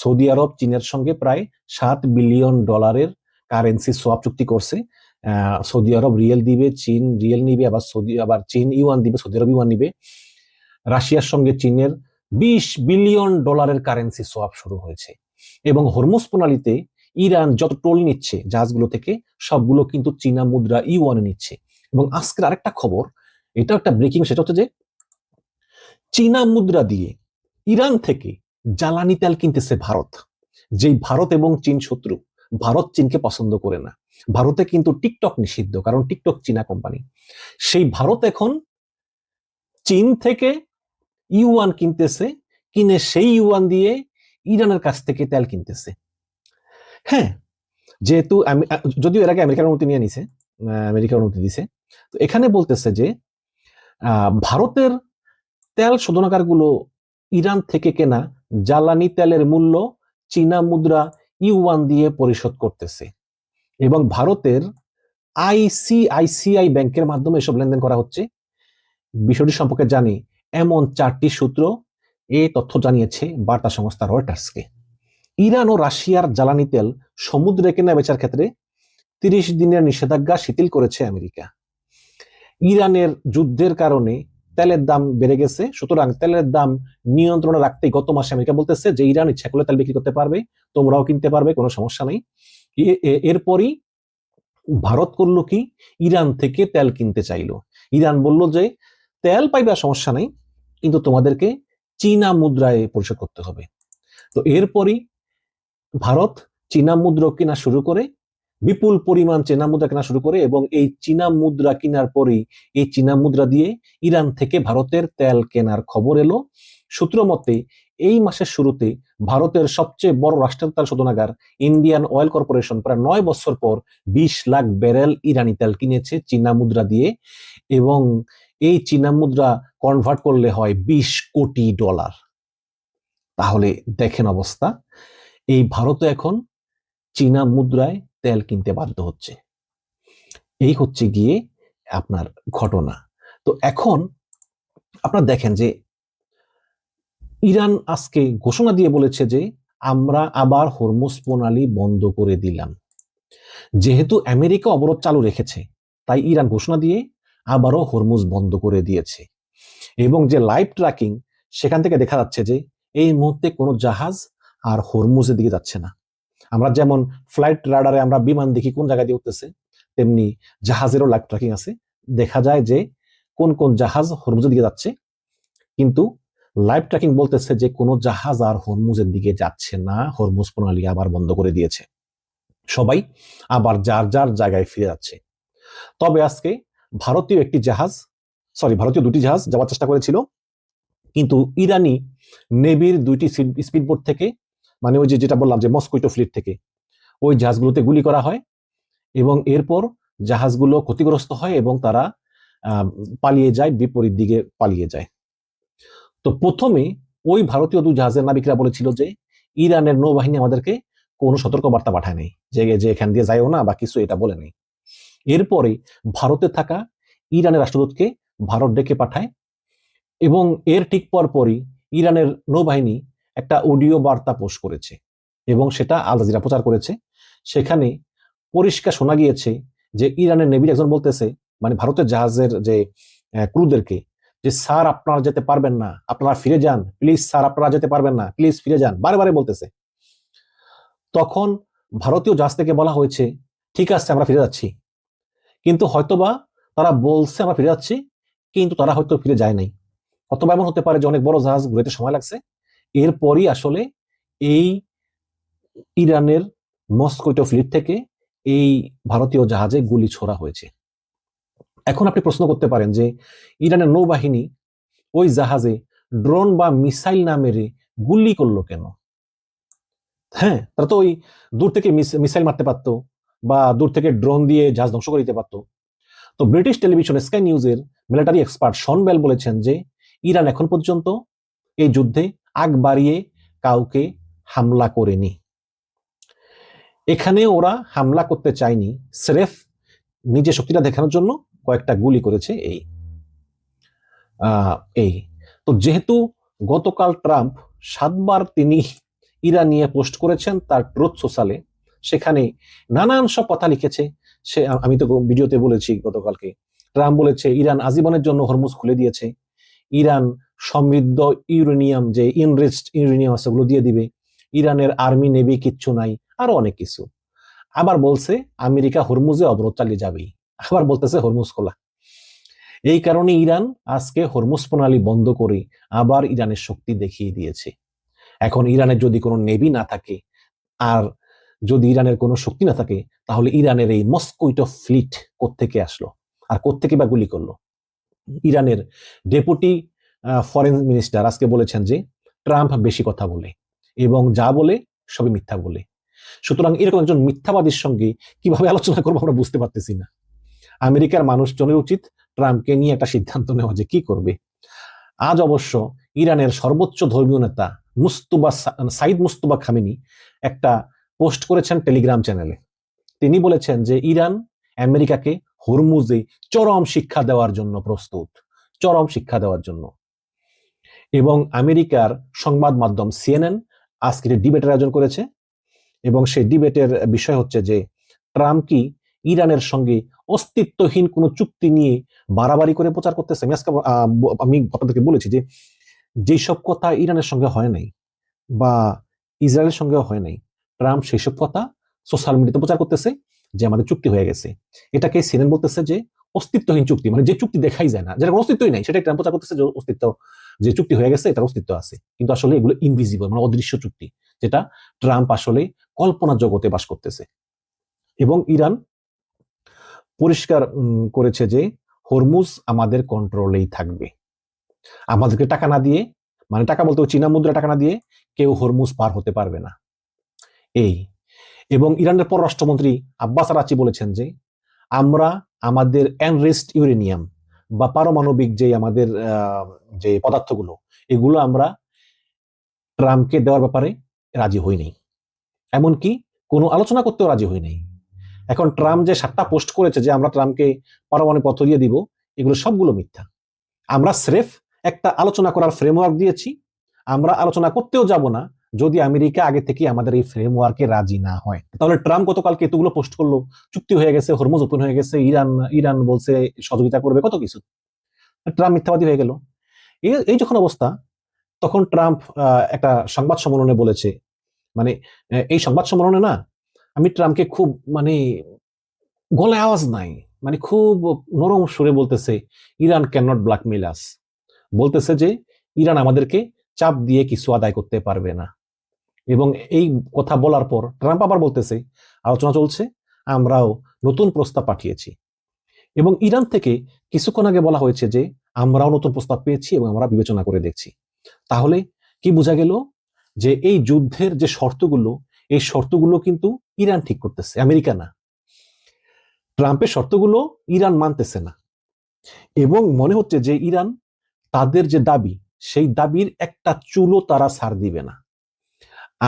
সৌদি আরব চীনের সঙ্গে প্রায় $7 বিলিয়ন কারেন্সি সোয়াপ চুক্তি করছে। সৌদি আরব রিয়েল দিবে, চীন রিয়েল নিবে, আবার চীন ইউয়ান দিবে, সৌদি আরব ইউয়ান নিবে। রাশিয়ার সঙ্গে চীনের $20 বিলিয়ন কারেন্সি সোয়াপ শুরু হয়েছে। এবং হরমুজ প্রণালীতে ইরান যত টোল নিচ্ছে জাহাজগুলো থেকে, সবগুলো কিন্তু চীনা মুদ্রা ইউয়ানে নিচ্ছে। এবং আজকের আরেকটা খবর, এটা একটা ব্রেকিং, সেটা হচ্ছে যে চীনা মুদ্রা দিয়ে ইরান থেকে জ্বালানি তেল কিনতেছে ভারত। যেই ভারত এবং চীন শত্রু, ভারত চীনকে পছন্দ করে না। ভারতে কিন্তু টিকটক নিষিদ্ধ, কারণ টিকটক চীনা কোম্পানি। সেই ভারত এখন চীন থেকে ইউয়ান কিনতেছে, কিনে সেই ইউয়ান দিয়ে ইরানের কাছ থেকে তেল কিনতেছে। হ্যাঁ, যেহেতু যদিও এর আগে আমেরিকার অনুমতি নিয়ে নিছে, আমেরিকার অনুমতি দিছে, তো এখানে বলতেছে যে ভারতের তেল শোধনাগারগুলো ইরান থেকে কেনা জ্বালানি তেলের মূল্য চীনা মুদ্রা ইউয়ান দিয়ে পরিশোধ করতেছে। এবং ভারতের আইসিআইসিআই ব্যাংকের মাধ্যমে এসব লেনদেন করা হচ্ছে। বিষয়টি সম্পর্কে জানি এমন 4টি সূত্র এই তথ্য জানিয়েছে বার্তা সংস্থা রয়টার্সকে। ইরান ও রাশিয়ার জ্বালানি তেল সমুদ্রে কেনা বেচার ক্ষেত্রে 30 দিনের নিষেধাজ্ঞা শিথিল করেছে আমেরিকা। ইরানের যুদ্ধের কারণে তেলের দাম বেড়ে গেছে, সুতরাং তেলের দাম নিয়ন্ত্রণে রাখতে গত মাসে আমেরিকা বলতেছে যে ইরান ইচ্ছা করলে তেল বিক্রি করতে পারবে, তোমরাও কিনতে পারবে, কোনো সমস্যা নেই। এরপরই ভারত করলো কি, ইরান থেকে তেল কিনতে চাইলো। ইরান বলল যে তেল পাইবা সমস্যা নেই, কিন্তু তোমাদেরকে চীনা মুদ্রায় পরিশোধ করতে হবে। তো এরপরই ভারত চীনা মুদ্রা কেনা শুরু করে বিপুল পরিমাণ চীনা মুদ্রা কেনা শুরু করে এবং এই চীনা মুদ্রা কেনার পরেই এই চীনা মুদ্রা দিয়ে ইরান থেকে ভারতের তেল কেনার খবর এলো। সূত্র মতে এই মাসের শুরুতে ভারতের সবচেয়ে বড় রাষ্ট্রের তেল শোধনাগার ইন্ডিয়ান অয়েল কর্পোরেশন প্রায় 9 বছর পর 20 লাখ ব্যারেল ইরানি তেল কিনেছে চীনা মুদ্রা দিয়ে, এবং এই চীনা মুদ্রা কনভার্ট করলে হয় $20 কোটি। তাহলে দেখেন অবস্থা, এই ভারত এখন চীনা মুদ্রায় তেল কিনতে বাধ্য হচ্ছে। এই হচ্ছে গিয়ে আপনার ঘটনা। তো এখন আপনারা দেখেন যে ইরান আজকে ঘোষণা দিয়ে বলেছে যে আমরা আবার হরমুজ প্রণালী বন্ধ করে দিলাম। যেহেতু আমেরিকা অবরোধ চালু রেখেছে, তাই ইরান ঘোষণা দিয়ে আবারও হরমুজ বন্ধ করে দিয়েছে। এবং যে লাইভ ট্র্যাকিং, সেখান থেকে দেখা যাচ্ছে যে এই মুহূর্তে কোনো জাহাজ আর হরমুজের দিকে যাচ্ছে না। আমরা যেমন ফ্লাইট রাডারে আমরা বিমান দেখি কোন জায়গা দিয়ে উঠতেছে, তেমনি জাহাজেরও লাইভ ট্র্যাকিং আছে, দেখা যায় যে কোন কোন জাহাজ হরমুজের দিকে যাচ্ছে। কিন্তু লাইভ ট্র্যাকিং বলতেছে যে কোনো জাহাজ আর হরমুজের দিকে যাচ্ছে না, হরমুজ প্রণালী আবার বন্ধ করে দিয়েছে, সবাই আবার যার যার জায়গায় ফিরে যাচ্ছে। তবে আজকে ভারতীয় দুটি জাহাজ যাওয়ার চেষ্টা করেছিল, কিন্তু ইরানি নেভির 2টি স্পিডবোট থেকে, মানে ওই যেটা বললাম যে মস্কুইটো ফ্লিট থেকে, ওই জাহাজগুলোতে গুলি করা হয় এবং এরপর জাহাজগুলো ক্ষতিগ্রস্ত হয় এবং তারা পালিয়ে যায়, বিপরীত দিকে পালিয়ে যায়। তো প্রথমে ওই ভারতীয় 2 জাহাজের নাবিকরা বলেছিল যে ইরানের নৌবাহিনী আমাদেরকে কোনো সতর্কবার্তা পাঠায় নাই, যে এখান দিয়ে যায়ও না বা কিছু, এটা বলে নেই। এরপরে ভারতে থাকা ইরানের রাষ্ট্রদূতকে ভারত ডেকে পাঠায় এবং এর ঠিক পরপরই ইরানের নৌবাহিনী একটা অডিও বার্তা পোস্ট করেছে এবং সেটা আল জাজিরা প্রচার করেছে। সেখানে পরিষ্কার শোনা গিয়েছে যে ইরানের নেভির একজন বলতেছে, মানে ভারতের জাহাজের যে ক্রুদেরকে, যে স্যার আপনারা যেতে পারবেন না, আপনারা ফিরে যান প্লিজ, স্যার আপনারা যেতে পারবেন না প্লিজ ফিরে যান, বারে বারে বলতেছে। তখন ভারতীয় জাহাজ থেকে বলা হয়েছে ঠিক আছে আমরা ফিরে যাচ্ছি, কিন্তু হয়তোবা তারা বলছে আমরা ফিরে যাচ্ছি, কিন্তু তারা হয়তো ফিরে যায় নাই। অথবা এমন হতে পারে যে অনেক বড় জাহাজ ঘুরেতে সময় লাগছে, এরপরই আসলে এই ইরানের মস্কুইটো ফ্লিট থেকে এই ভারতীয় জাহাজে গুলি ছোড়া হয়েছে। এখন আপনি প্রশ্ন করতে পারেন যে ইরানের নৌবাহিনী ওই জাহাজে ড্রোন বা মিসাইল না মেরে গুলি করলো কেন? হ্যাঁ, তারা তো ওই দূর থেকে মিসাইল মারতে পারতো বা দূর থেকে ড্রোন দিয়ে জাহাজ ধ্বংস করে দিতে পারতো। তো ব্রিটিশ টেলিভিশন স্কাই নিউজের মিলিটারি এক্সপার্ট শন বেল বলেছেন যে ইরান এখন পর্যন্ত এই যুদ্ধে আগ বাড়িয়ে কাউকে হামলা করেনি। এখানে ওরা হামলা করতে চায়নি, স্রেফ নিজের শক্তিটা দেখানোর জন্য কয়েকটা গুলি করেছে। এই তো যেহেতু গতকাল ট্রাম্প 7বার তিনি ইরান নিয়ে পোস্ট করেছেন তার ট্রুথ সোশ্যালে, সেখানে নানান সব কথা লিখেছে। আমি তো ভিডিওতে বলেছি গতকালকে, ট্রাম্প বলেছে ইরান আজীবনের জন্য হরমুজ খুলে দিয়েছে, ইরান সমৃদ্ধ ইউরেনিয়াম, যে ইনরিচড ইউরেনিয়াম আছে ওগুলো দিয়ে দিবে, ইরানের আর্মি নেভি কিচ্ছু নাই, আরো অনেক কিছু। আবার বলছে আমেরিকা হরমুজে অবরোধ চালিয়ে যাবেই, আবার বলতেছে হরমুজ খোলা। এই কারণে ইরান আজকে হরমুজ প্রণালী বন্ধ করে আবার ইরানের শক্তি দেখিয়ে দিয়েছে। এখন ইরানের যদি কোনো নেভি না থাকে আর যদি ইরানের কোনো শক্তি না থাকে, তাহলে ইরানের এই মস্কুইটো ফ্লিট কোত্থেকে আসলো আর কোত্থেকে বা গুলি করলো? ইরানের ডেপুটি ফরেন মিনিস্টার আজকে বলেছেন যে ট্রাম্প বেশি কথা বলে এবং যা বলে সবই মিথ্যা বলে। সুতরাং এরকম একজন মিথ্যাবাদীর সঙ্গে কিভাবে আলোচনা করবো আমরা বুঝতে পারতেছি না। আমেরিকার মানুষজনের উচিত ট্রাম্পকে নিয়ে একটা সিদ্ধান্ত নেওয়া যে কি করবে। আজ অবশ্য ইরানের সর্বোচ্চ ধর্মীয় নেতা সাইদ মুস্তফা খামেনি একটা পোস্ট করেছেন টেলিগ্রাম চ্যানেলে। তিনি বলেছেন যে ইরান আমেরিকাকে হরমুজে চরম শিক্ষা দেওয়ার জন্য প্রস্তুত, চরম শিক্ষা দেওয়ার জন্য। এবং আমেরিকার সংবাদ মাধ্যম সিএনএন আজকে ডিবেটের আয়োজন করেছে এবং সেই ডিবেটের বিষয় হচ্ছে যে ট্রাম্প কি ইরানের সঙ্গে অস্তিত্বহীন কোনো চুক্তি নিয়ে বাড়াবাড়ি করে প্রচার করতেছে। আমি আপনাদেরকে বলেছি যে যেসব কথা ইরানের সঙ্গে হয় নাই বা ইসরায়েলের সঙ্গেও হয় নাই, ট্রাম্প সেসব কথা সোশ্যাল মিডিয়াতে প্রচার করতেছে যে আমাদের চুক্তি হয়ে গেছে। এটাকে সিএনএন বলতেছে যে অস্তিত্বহীন চুক্তি, মানে যে চুক্তি দেখাই যায় না, যেটা অস্তিত্বই নাই, সেটাই ট্রাম্প প্রচার করতেছে যে অস্তিত্ব, যে চুক্তি হয়ে গেছে এটার অস্তিত্ব আছে। কিন্তু আসলে এগুলো ইনভিজিবল, মানে অদৃশ্য চুক্তি, যেটা ট্রাম্প আসলে কল্পনা জগতে বাস করতেছে। এবং ইরান পরিষ্কার করেছে যে হরমুজ আমাদের কন্ট্রোলেই থাকবে, আমাদেরকে টাকা না দিয়ে, মানে টাকা বলতে চীনা মুদ্রা টাকা না দিয়ে কেউ হরমুজ পার হতে পারবে না। এই এবং ইরানের পররাষ্ট্রমন্ত্রী আব্বাস আরাচি বলেছেন যে আমরা আমাদের এনরিচড ইউরেনিয়াম বা পারমাণবিক যে আমাদের যে পদার্থগুলো, এগুলো আমরা ট্রাম্পকে দেওয়ার ব্যাপারে রাজি হইনি, এমনকি কোনো আলোচনা করতেও রাজি হইনি। এখন ট্রাম্প যে 7টা পোস্ট করেছে যে আমরা ট্রাম্পকে পারমাণবিক পত্র দিয়ে দিব, এগুলো সবগুলো মিথ্যা। আমরা স্রেফ একটা আলোচনা করার ফ্রেমওয়ার্ক দিয়েছি, আমরা আলোচনা করতেও যাব না যদি আমেরিকা আগে থেকে আমাদের এই ফ্রেমওয়ার্কে রাজি না হয়। তাহলে ট্রাম্প গতকালকে এতগুলো পোস্ট করলো, চুক্তি হয়ে গেছে, হরমুজ ওপেন হয়ে গেছে, ইরান বলছে সহযোগিতা করবে, কত কিছু, ট্রাম্প মিথ্যাবাদী হয়ে গেল। এই যখন অবস্থা, তখন ট্রাম্প একটা সংবাদ সম্মেলনে বলেছে, মানে এই সংবাদ সম্মেলনে না, আমি ট্রাম্পকে খুব মানে গলায় আওয়াজ নাই, মানে খুব নরম সুরে বলতেছে, ইরান ক্যান নট ব্ল্যাকমেইল আস, বলতেছে যে ইরান আমাদেরকে চাপ দিয়ে কিছু আদায় করতে পারবে না। এবং এই কথা বলার পর ট্রাম্প আবার বলতেছে আলোচনা চলছে, আমরাও নতুন প্রস্তাব পাঠিয়েছি। এবং ইরান থেকে কিছুক্ষণ আগে বলা হয়েছে যে আমরাও নতুন প্রস্তাব পেয়েছি এবং আমরা বিবেচনা করে দেখছি। তাহলে কি বোঝা গেল যে এই যুদ্ধের যে শর্তগুলো, এই শর্তগুলো কিন্তু ইরান ঠিক করতেছে, আমেরিকা না। ট্রাম্পের শর্তগুলো ইরান মানতেছে না এবং মনে হচ্ছে যে ইরান তাদের যে দাবি, সেই দাবির একটা চুলও তারা ছাড় দিবে না।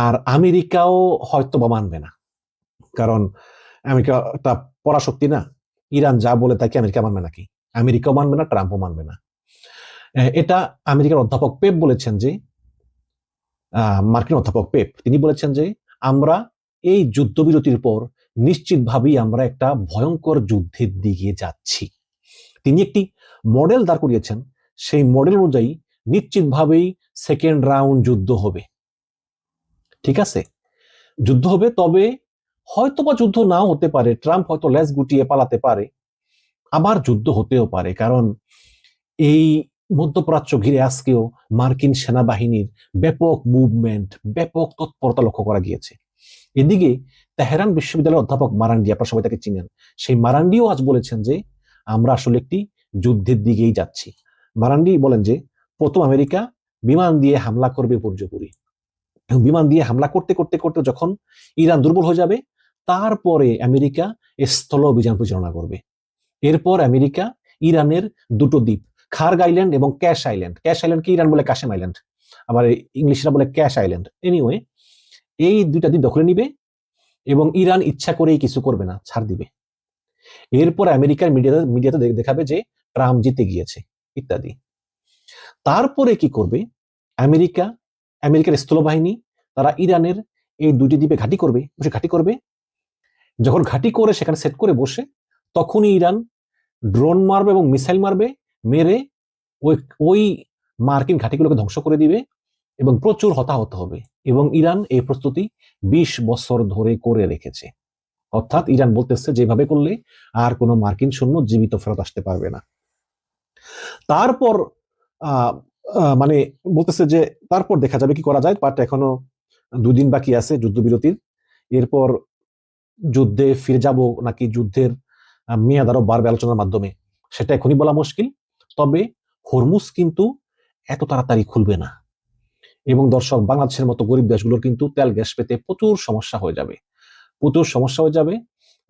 আর আমেরিকাও হয়তো বা মানবে না, কারণ আমেরিকা একটা পরাশক্তি না, ইরান যা বলে তাকে আমেরিকা মানবে নাকি? আমেরিকাও মানবে না, ট্রাম্পও মানবে না। এটা আমেরিকার অধ্যাপক পেপ বলেছেন যে, মার্কিন অধ্যাপক পেপ, তিনি বলেছেন যে আমরা এই যুদ্ধবিরতির পর নিশ্চিতভাবেই আমরা একটা ভয়ঙ্কর যুদ্ধের দিকে যাচ্ছি। তিনি একটি মডেল দাঁড় করিয়েছেন, সেই মডেল অনুযায়ী নিশ্চিতভাবেই সেকেন্ড রাউন্ড যুদ্ধ হবে। ঠিক আছে, যুদ্ধ হবে, তবে হয়তোবা যুদ্ধ নাও হতে পারে, ট্রাম্প হয়তো লেজ গুটিয়ে পালাতে পারে, আবার যুদ্ধ হতেও পারে, কারণ এই মধ্যপ্রাচ্য ঘিরে আজকেও মার্কিন সেনাবাহিনীর ব্যাপক মুভমেন্ট, ব্যাপক তৎপরতা লক্ষ্য করা গিয়েছে। এদিকে তেহরান বিশ্ববিদ্যালয়ের অধ্যাপক মারান্ডি, আপনারা সবাই তাকে চিনেন, সেই মারান্ডিও আজ বলেছেন যে আমরা আসলে একটি যুদ্ধের দিকেই যাচ্ছি। মারান্ডি বলেন যে প্রথম আমেরিকা বিমান দিয়ে হামলা করবে পর্যপুরি, বিমান দিয়ে হামলা করতে করতে করতে যখন ইরান দুর্বল হয়ে যাবে, তারপরে আমেরিকা স্থল অভিযান পরিচালনা করবে। এরপর আমেরিকা ইরানের দুটো দ্বীপ, খার্গ আইল্যান্ড এবং ক্যাশ আইল্যান্ড, ক্যাশ আইল্যান্ডকে ইরান বলে কাশেম আইল্যান্ড, আবার ইংলিশরা বলে ক্যাশ আইল্যান্ড, এনিওয়ে এই দুইটা দ্বীপ দখলে নিবে এবং ইরান ইচ্ছা করেই কিছু করবে না, ছাড় দিবে। এরপর আমেরিকার মিডিয়াতে দেখাবে যে ট্রাম্প জিতে গিয়েছে ইত্যাদি। তারপরে কি করবে আমেরিকার স্থলবাহিনী, তারা ইরানের এই দুটি দ্বীপে ঘাঁটি করবে, যখন ঘাঁটি করে সেখানে সেট করে বসে, তখনই ইরান ড্রোন মারবে এবং মিসাইল মারবে, মেরে ওই মার্কিন ঘাঁটিগুলোকে ধ্বংস করে দিবে এবং প্রচুর হতাহত হবে। এবং ইরান এই প্রস্তুতি 20 বছর ধরে করে রেখেছে। অর্থাৎ ইরান বলতেছে যেভাবে করলে আর কোনো মার্কিন সৈন্য জীবিত ফেরত আসতে পারবে না। তারপর মানে বলতেছে যে তারপর দেখা যাবে কি করা যায়, বাট এখনো 2 দিন বাকি আছে যুদ্ধবিরতির। এরপর যুদ্ধে ফিরে যাব নাকি যুদ্ধের মেয়াদ আরো বাড়বে আলোচনার মাধ্যমে, সেটা এখনই বলা মুশকিল। তবে হরমুজ কিন্তু এত তাড়াতাড়ি খুলবে না এবং দর্শক, বাংলাদেশের মতো গরিব দেশগুলোর কিন্তু তেল গ্যাস পেতে প্রচুর সমস্যা হয়ে যাবে।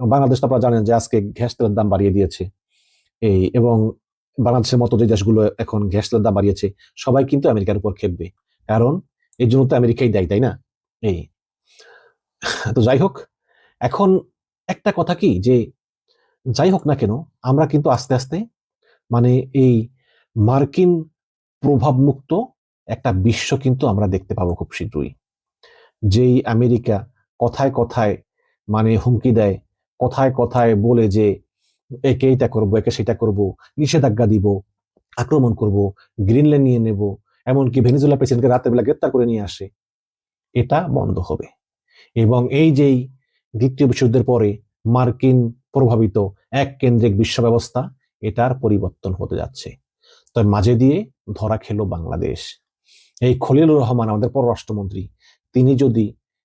বাংলাদেশ আপনারা জানেন যে আজকে গ্যাস তেলের দাম বাড়িয়ে দিয়েছে, এবং বাংলাদেশের মতো যে দেশগুলো এখন গ্যাস তেলের দাম বাড়িয়েছে, সবাই কিন্তু আমেরিকার উপর খেপবে, কারণ এই জন্য তো আমেরিকাই দায়ী, তাই না? তো যাই হোক, এখন একটা কথা কি, যে যাই হোক না কেন, আমরা কিন্তু আস্তে আস্তে মানে এই মার্কিন প্রভাবমুক্ত একটা বিশ্ব কিন্তু আমরা দেখতে পাবো খুব শীঘ্রই। যেই আমেরিকা কথায় কথায় মানে হুমকি দেয়, কথায় কথায় বলে যে একে এটা করবো, একে সেটা করবো, নিষেধাজ্ঞা দিব, আক্রমণ করব, গ্রিনল্যান্ড নিয়ে নেব, এমনকি ভেনেজুয়েলা প্রেসিডেন্টকে রাতের বেলা গ্রেপ্তার করে নিয়ে আসে, এটা বন্ধ হবে। এবং এই যেই দ্বিতীয় বিশ্বযুদ্ধের পরে মার্কিন প্রভাবিত এক কেন্দ্রিক বিশ্ব ব্যবস্থা, এটার পরিবর্তন হতে যাচ্ছে। তার মাঝে দিয়ে ধরা খেলো বাংলাদেশ। এই খলিলুর রহমান, আমাদের পররাষ্ট্রমন্ত্রী, তিনি যদি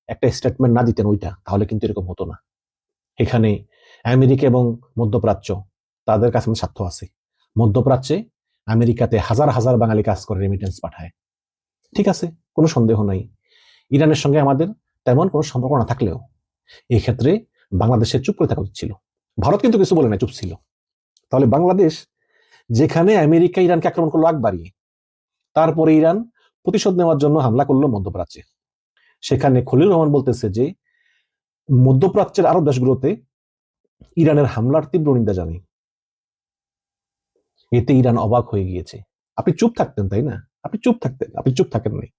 একটা স্টেটমেন্ট না দিতেন ওইটা, তাহলে কিন্তু এরকম হতো না। এখানে আমেরিকা এবং মধ্যপ্রাচ্য তাদের কাছে স্বার্থ আছে। মধ্যপ্রাচ্যে আমেরিকাতে হাজার হাজার বাঙালি কাজ করে, রেমিটেন্স পাঠায়, ঠিক আছে, কোনো সন্দেহ নাই। ইরানের সঙ্গে আমাদের তেমন কোনো সম্পর্ক না থাকলেও এই ক্ষেত্রে বাংলাদেশের চুপ করে থাকা উচিত ছিল। ভারত কিন্তু কিছু বলে না, চুপ ছিল। তাহলে বাংলাদেশ যেখানে আমেরিকা ইরানকে আক্রমণ করলো আগ বাড়িয়ে, তারপরে ইরান প্রতিশোধ নেওয়ার জন্য হামলা করলো মধ্যপ্রাচ্যে, সেখানে খলিল রহমান বলতেছে যে মধ্যপ্রাচ্যের আরব দেশগুলোতে ইরানের হামলার তীব্র নিন্দা জানাই। এতে ইরান অবাক হয়ে গিয়েছে। আপনি চুপ থাকতেন, তাই না? আপনি চুপ থাকতেন, আপনি চুপ থাকেন নাই।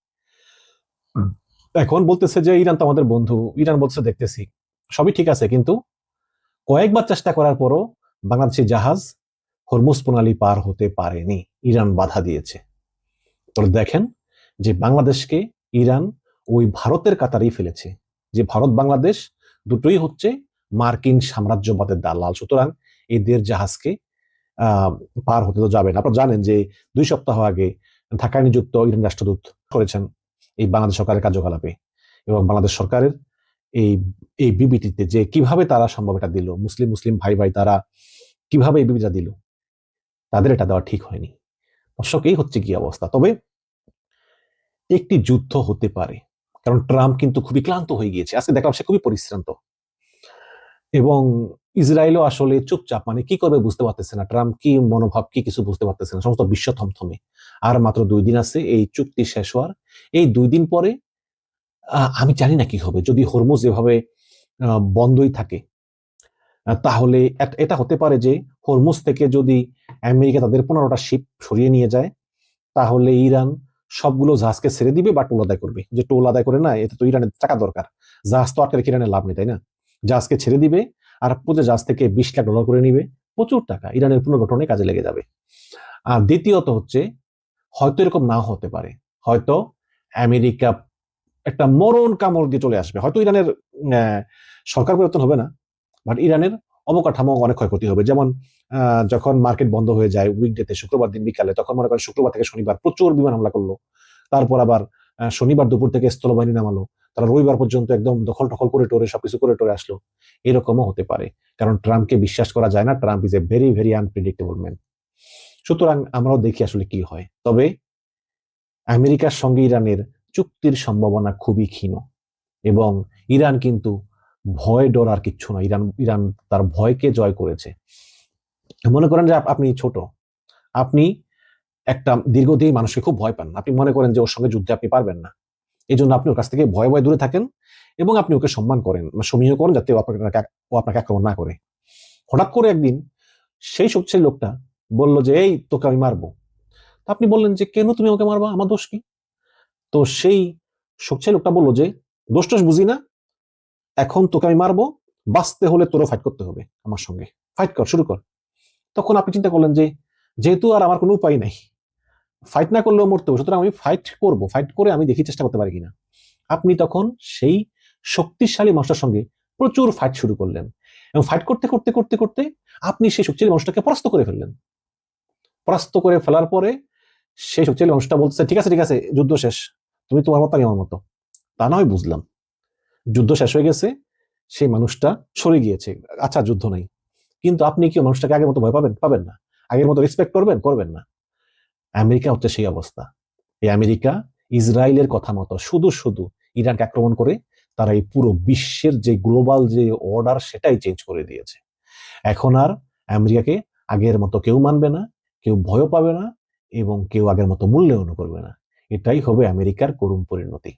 এখন বলতেছে যে ইরান তো আমাদের বন্ধু। ইরান বলছে দেখতেছি, সবই ঠিক আছে, কিন্তু কয়েকবার চেষ্টা করার পরও বাংলাদেশি জাহাজ হরমুজ প্রণালী পার হতে পারেনি, ইরান বাধা দিয়েছে। তো দেখেন যে বাংলাদেশকে ইরান ওই ভারতের কাতারেই ফেলেছে, যে ভারত বাংলাদেশ দুটোই হচ্ছে মার্কিন সাম্রাজ্যবাদের দালাল। সুতরাং এদের জাহাজকে পার হতে তো যাবে না। আপনারা জানেন যে 2 সপ্তাহ আগে ঢাকায় নিযুক্ত ইরান রাষ্ট্রদূত করেছেন এই বাংলাদেশ সরকারের কার্যকলাপে, এবং বাংলাদেশ সরকারের এই এই বিবৃতিতে যে কিভাবে তারা সম্ভব এটা দিল, মুসলিম মুসলিম ভাই ভাই তারা কিভাবে এই বিবৃতিটা দিল, তাদের এটা দেওয়া ঠিক হয়নি। দর্শক, এই হচ্ছে কি অবস্থা। তবে একটি যুদ্ধ হতে পারে, কারণ ট্রাম্প কিন্তু খুবই ক্লান্ত হয়ে গিয়েছে। আজকে দেখলাম সে খুবই পরিশ্রান্ত, এবং ইসরায়েলও আসলে চুপচাপ, মানে কি করবে বুঝতে পারতেছে না। ট্রাম্প কি মনোভাব কি কিছু বুঝতে পারতেছে না। সমস্ত বিশ্ব থমথমে। আর মাত্র 2 দিন আছে এই চুক্তি শেষ হওয়ার। এই 2 দিন পরে আমি জানি না কি হবে। যদি হরমুজ এভাবে বন্ধই থাকে, তাহলে এটা হতে পারে যে হরমুজ থেকে যদি আমেরিকা তাদের 15টা শিপ সরিয়ে নিয়ে যায়, তাহলে ইরান সবগুলো জাহাজকে ছেড়ে দিবে বা টোল আদায় করবে। যে টোল আদায় করে না, এতে তো ইরানের টাকা দরকার। জাহাজ তো আটকে রেখে ইরানের লাভ নেই, তাই না? জাহাজকে ছেড়ে দিবে, আর প্রতি জাহাজ থেকে $20 লাখ করে নিবে, প্রচুর টাকা ইরানের পুনর্গঠনে কাজে লেগে যাবে। আর দ্বিতীয়ত হচ্ছে, হয়তো এরকম নাও হতে পারে, হয়তো আমেরিকা একটা মরণ কামড় দিয়ে চলে আসবে। হয়তো ইরানের সরকার পরিবর্তন হবে না, বাট ইরানের অবকাঠামো অনেক ক্ষয়ক্ষতি হবে। যেমন যখন মার্কেট বন্ধ হয়ে যায় উইকডেতে, শুক্রবার দিন বিকালে, তখন মনে করেন শুক্রবার থেকে শনিবার প্রচুর বিমান হামলা করলো, তারপর আবার শনিবার দুপুর থেকে স্থলবাহিনী নামালো, তারা রবিবার পর্যন্ত একদম দখল টখল করে টোরে সবকিছু করে টোরে আসলো। এরকমও হতে পারে, কারণ ট্রাম্পকে বিশ্বাস করা যায় না। Trump is a very very unpredictable man. সুতরাং আমরাও দেখি আসলে কি হয়। তবে আমেরিকার সঙ্গে ইরানের চুক্তির সম্ভাবনা খুবই ক্ষীণ, এবং ইরান কিন্তু ভয় ডর আর কিচ্ছু না। ইরান ইরান তার ভয়কে জয় করেছে। মনে করেন যে আপনি ছোট, আপনি একটা দীর্ঘদেহী মানুষকে খুব ভয় পান, আপনি মনে করেন যে ওর সঙ্গে যুদ্ধে আপনি পারবেন না, এই জন্য আপনি ওর কাছ থেকে ভয়ে ভয়ে দূরে থাকেন, এবং আপনি ওকে সম্মান করেন, সমীহ করেন, যাতে ও আপনাকে আক্রমণ না করে। হঠাৎ করে একদিন সেই শক্তিশালী লোকটা বলল যে এই তোকে আমি মারবো। আপনি বললেন যে কেন তুমি আমাকে মারবা, আমার দোষ কি? তো সেই শক্তিশালী লোকটা বললো যে দোষ টোষ বুঝি না, এখন তোকে আমি মারবো, বাঁচতে হলে তোরও ফাইট করতে হবে আমার সঙ্গে, ফাইট কর, শুরু কর। তখন আপনি চিন্তা করলেন যে যেহেতু আর আমার কোনো উপায় নাই, ফাইট না করলেও মরতে হবে, সুতরাং আমি ফাইট করব, ফাইট করে আমি দেখি চেষ্টা করতে পারি কিনা। আপনি তখন সেই শক্তিশালী মানুষটার সঙ্গে প্রচুর ফাইট শুরু করলেন, এবং ফাইট করতে করতে করতে করতে আপনি সেই শক্তিশালী মানুষটাকে পরাস্ত করে ফেললেন। পরাস্ত করে ফেলার পরে সেই শক্তিশালী মানুষটা বলছে ঠিক আছে ঠিক আছে, যুদ্ধ শেষ, তুমি তোমার মতো আমি আমার মতো। তা না হয় বুঝলাম, যুদ্ধ শেষ হয়ে গেছে, সেই মানুষটা সরে গিয়েছে, আচ্ছা যুদ্ধ নাই। কিন্তু আপনি কি মানুষটাকে আগের মতো ভয় পাবেন? পাবেন না। আগের মতো রেসপেক্ট করবেন? করবেন না। আমেরিকা হচ্ছে সেই অবস্থা। এই আমেরিকা ইসরায়েলের কথা মতো শুধু শুধু ইরানকে আক্রমণ করে তারা এই পুরো বিশ্বের যে গ্লোবাল যে অর্ডার, সেটাই চেঞ্জ করে দিয়েছে। এখন আর আমেরিকাকে আগের মতো কেউ মানবে না, কেউ ভয় পাবে না, এবং কেউ আগের মতো মূল্যায়ন করবে না। এটাই হবে আমেরিকার করুণ পরিণতি।